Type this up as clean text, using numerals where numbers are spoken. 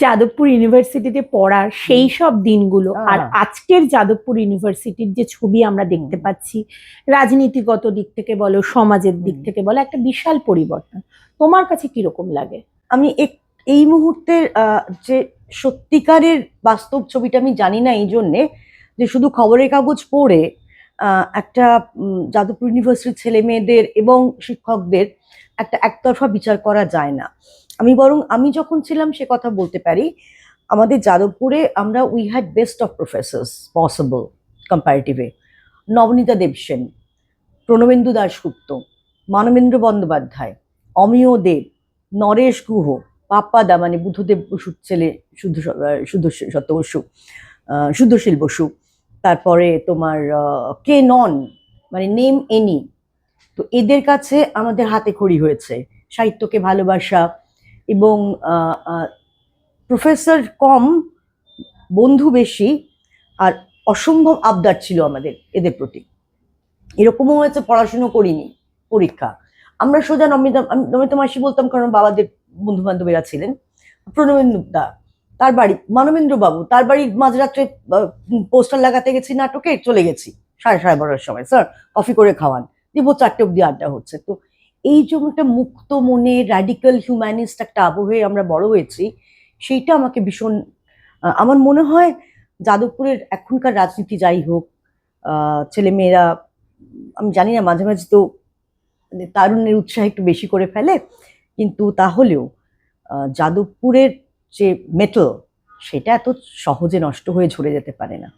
যাদবপুর ইউনিভার্সিটিতে পড়ার সেই সব দিনগুলো আর আজকের যাদবপুর ইউনিভার্সিটির যে ছবি আমরা দেখতে পাচ্ছি, রাজনীতিগত দিক থেকে বলো, সমাজের দিক থেকে বলো, একটা বিশাল পরিবর্তন। তোমার কাছে কিরকম লাগে? আমি এই মুহূর্তের যে সত্যিকারের বাস্তব ছবিটা আমি জানি না, এই জন্যে যে শুধু খবরের কাগজ পড়ে একটা যাদবপুর ইউনিভার্সিটির ছেলে মেয়েদের এবং শিক্ষকদের একটা একতরফা বিচার করা যায় না। আমি যখন ছিলাম সে কথা বলতে পারি, আমাদের যাদবপুরে আমরা we had best of professors possible কম্পারেটিভে। নবনীতা দেবসেন, প্রণবেন্দু দাশগুপ্ত, মানবেন্দ্র বন্দ্যোপাধ্যায়, অমিয় দেব, নরেশ গুহ, পাপ্পাদা মানে বুদ্ধদেব বসুর ছেলে শুদ্ধশীল বসু, তারপরে তোমার কে নন মানে নেম এনি। তো এদের কাছে আমাদের হাতে খড়ি হয়েছে সাহিত্যকে ভালোবাসা, এবং প্রফেসর কম, বন্ধু বেশি, আর অসম্ভব আবদার ছিল আমাদের এদের প্রতি। এরকমও হয়েছে পড়াশুনো করিনি, পরীক্ষা আমরা সোজা নমিতা মাসি বলতাম, কারণ বাবাদের বন্ধু বান্ধবীরা ছিলেন। প্রণবেন্দু দা, তার বাড়ি মানবেন্দ্র বাবু, তার বাড়ির মাঝরাত্রে পোস্টার লাগাতে গেছি নাটকে, চলে গেছি 12:30 সময়, স্যার কফি করে খাওয়ান, দিব 4টে অব্দি আড্ডা হচ্ছে। তো এই যে একটা মুক্ত মনে র্যাডিক্যাল হিউম্যানিস্ট একটা আবহে আমরা বড় হয়েছি, সেইটা আমাকে ভীষণ, আমার মনে হয় যাদবপুরের এখনকার রাজনীতি যাই হোক, ছেলেমেয়েরা আমি জানি না, মাঝে মাঝে তো তারুণ্যের উৎসাহ একটু বেশি করে ফেলে, কিন্তু তাহলেও যাদবপুরের যে মেটাল সেটা এত সহজে নষ্ট হয়ে ঝরে যেতে পারে না।